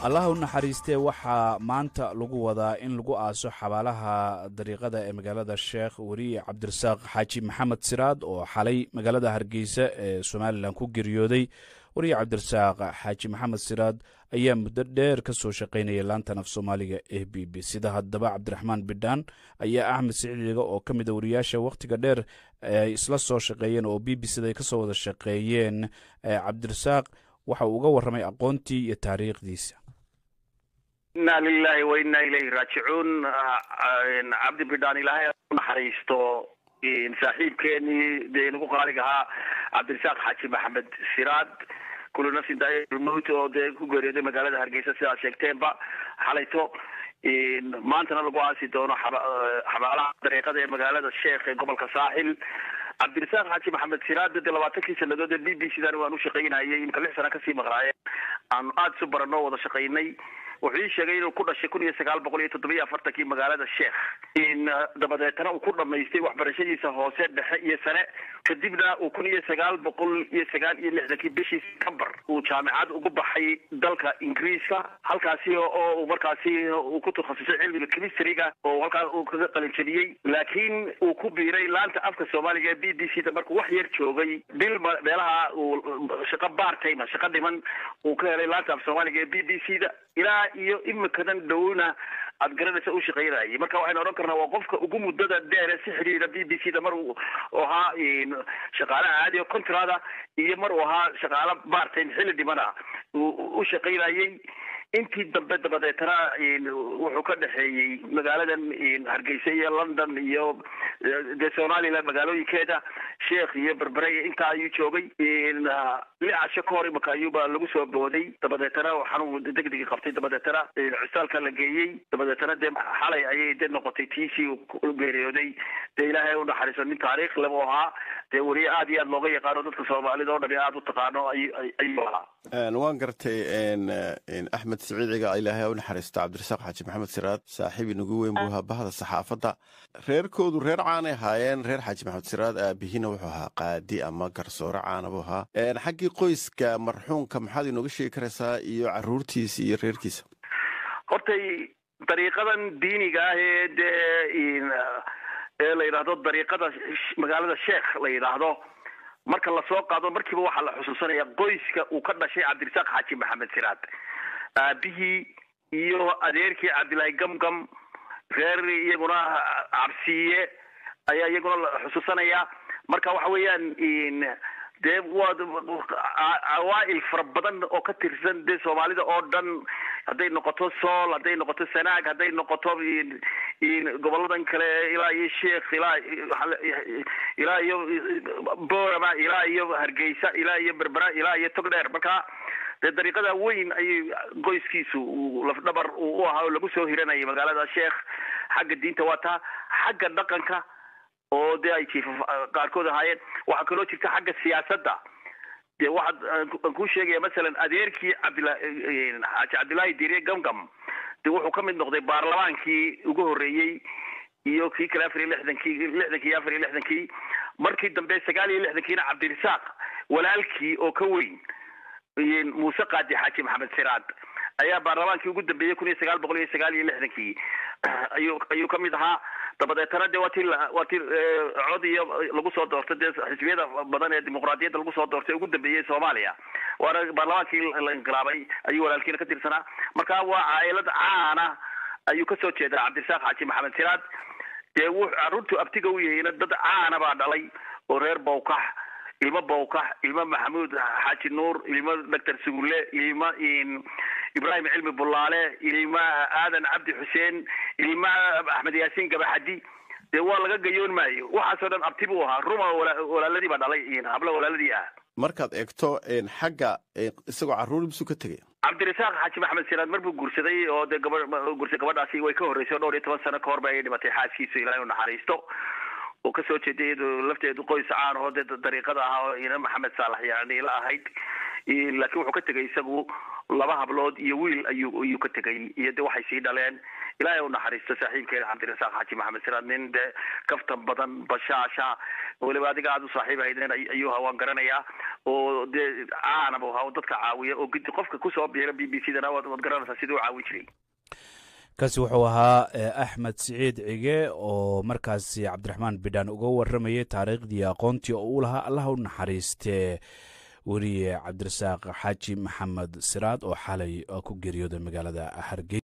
الله naxariistee waxaa maanta lagu wadaa in lagu aaso xabaalaha dariiqada ee magaalada Sheekh Wariye Cabdirasaaq Xaaji Maxamed Siraad oo xalay magaalada Hargeysa ee Soomaaliland ku geeriyooday. Wariye Cabdirasaaq Xaaji Maxamed Siraad ayaa muddo dheer ka soo shaqeynayay laanta af Soomaaliga ee BBC. haddaba Cabdiraxmaan Bidhaan ayaa Axmed Siciidiga oo ka mid ah wariyaasha waqtiga dheer ay isla soo shaqeeyeen oo BBC ay ka soo wada shaqeeyeen. Cabdirasaaq waxa uu uga warramay aqoontii iyo taariikhdiisa. إنا لله وإنا إليه راجعون. عبد البدان إلهي نحريستو صاحب كاني دي نقول قارقها عبد الرزاق حاجي محمد سراد كل نفس داي الموت ودي كوغري دي مقالة هرقيسة سيدا شيكتين با حاليتو ما انتنا لقوا عاسي دونو حبالة طريقة دي مقالة الشيخ قبل كساحل عبد الرزاق حاجي محمد سراد دي لواتكي سنة دي بي بي سي دانو وانو شقينا يمكن لحسنا كسي مغرايا عن آد سبرانو ودا شقيني wuxuu sheegay inuu ku dhashay 1947 magaalada Sheekh in dabadeetana uu ku dhameystay waxbarashadiisa hoose dhexe iyo sare kadibna uu 1969 bishii September uu jaamacad ugu baxay dalka Ingiriiska halkaasi oo markaasi uu ku takhasusay cilmiga chemistry-ga oo halkaas uu kaga qalin jabiyay laakiin uu ku biiray laanta afka Soomaaliga BBC-da markuu wax yar joogay meelaha uu shaqo part-time shaqo dhiman uu ka helay laanta afka Soomaaliga BBC-da ilaa iyo imikadan dhowna aad garanaysa u shaqeynayay marka waxaan oran karnaa waa qofka ugu muddada dheer ee xiriirka BBC-da mar uu ahaa shaqaale caadi oo kontraada iyo mar uu ahaa shaqaale part-time xilli dhimana u shaqeynayay intii dambe dabadeetana wuxuu ka dhaxeeyay magaaladan Hargeysa iyo London iyo Soomaaliland magaalooyinkeeda Sheekh iyo Berbera inta ayuu joogay li'aasha koori makayuba lagu soo booday dabadeetana waxaan degdeg qabtay dabadeetana cusaalka la geeyay dabadeetana xalay ayay noqotay TC u geeriyooday ilaahay u naxariiso nin taariikh leh oo ahaa wariye aad iyo aad looga yaqaano dadka Soomaalida oo dhan aad u taqaano ayuu ahaa waan gartay Axmed Siciidiga ilaahay u naxariisto Cabdirasaaq Xaaji Maxamed Siraad saaxiib inagu weyn buu ahaa bahda saxaafadda reerkoodu reer caan ay haayeen reer Xaaji Maxamed Siraad aabihina wuxuu ahaa qaadi ama garsoore caan buu ahaa xaggii qoyska marxuumka maxaad inooga sheegi karaysaa iyo caruurtiisa iyo reerkiisa hortay dariiqadan diiniga ah ee la yiraahdo dariiqada magaalada Sheekh la yiraahdo marka la soo qaado markiiba waxa la xusuusanaya qoyska uu ka dhashay Cabdirasaaq Xaaji Maxamed Siraad aabihii iyo adeerkii Cabdilaahi Gamgam reer iyaguna Cabsiye ayaa iyaguna la xusuusanaya marka waxa weeyaan awaail fara badan oo ka tirsan Soomaalida oo dhan haday noqoto Sool haday noqoto Sanaag haday noqoto goboladan kale ilaa iyo Sheekh ilaa iyo Boorama ilaa iyo Hargeysa ilaa iyo Berbera ilaa iyo Togdheer marka dariiqada weyn ay qoyskiisu laf dhabar u ahaa lagu soo hiranayay magaalada Sheekh xagga diinta wata xagga dhaqanka oo ay qaarkood ahaayeen waxa kaloo jirta xagga siyaasadda waxa ku sheegay mesela adeerkii Cabdilaahi Diire Gamgam wuxuu ka mid noqday baarlamaankii ugu horeeyay iyo kii kale 64 markii dambe 69 Cabdirasaaq walaalkii oo ka weyn Muuse Qaadi Xaaji Maxamed Siraad ayaa baarlamaankii ugu dambeeyay 1969 ayuu ka mid ahaa dabadeetana waatii cod iyo lagu soo doortay xisbiyada badan ee dimuqraadiyadda lagu soo doortay ugu dambeeyay Soomaaliya waana baarlamaankii la inqilaabay ayuu walaalkiina ka tirsanaa marka waa caa'ilad caana ayuu ka soo jeedaa Cabdirasaaq Xaaji Maxamed Siraad caruurtu abtiga u yahay dad caana baa dhalay oo reer Bowkax ilmo Bowkax ilmo Maxamuud Xaaji Nuur ilmo Dr. Sugulle ilmo إبراهيم علمي بولالة إلما آدم عبد حسين إلما أحمد ياسين قبحدي والله جايون معي وحصلنا أبتبوها روما ولا الذي بعد علي قبل ولا الذي markaad eegto xagga isagoo caruur bisu ka tagay Cabdirasaaq Xaaji Maxamed Siraad markuu guursaday oo gabadhaasi way ka horeysay 12 sano ka hor bay dhimatay xaaskiisa Ilaahay u naxariisto oo ka soo jeeday lafteedu qoys caan oo dariiqada ah oo Maxamed Saalax yaani la ahayd laakiin wuxuu ka tegay isagu 2 hablood iyo wiil ayuu ka tegay iyo de waxay sii dhaleen ilaahay u naxariisto saaxiibkeena cabdirasaaq xaaji maxamed siraad nin de kaftan badan bashaasha waliba adiga aad u saaxiib ahaydeen ayuu hawaan garanayaa oo de aanaba waxa dadka caawiya oo gidi qofka ku soo biira BBC-dana waad garanaysaa sidoo caawi jiray kaasi wuxuu ahaa axmed siciid cige oo markaasi cabdiraxmaan bidhaan uga waramayay taariikhdii aqoontii oo u lahaa allah u naxariistee weriye cabdirasaaq xaaji maxamed siraad oo xalay ku geeriyooday magaalada hargeysa.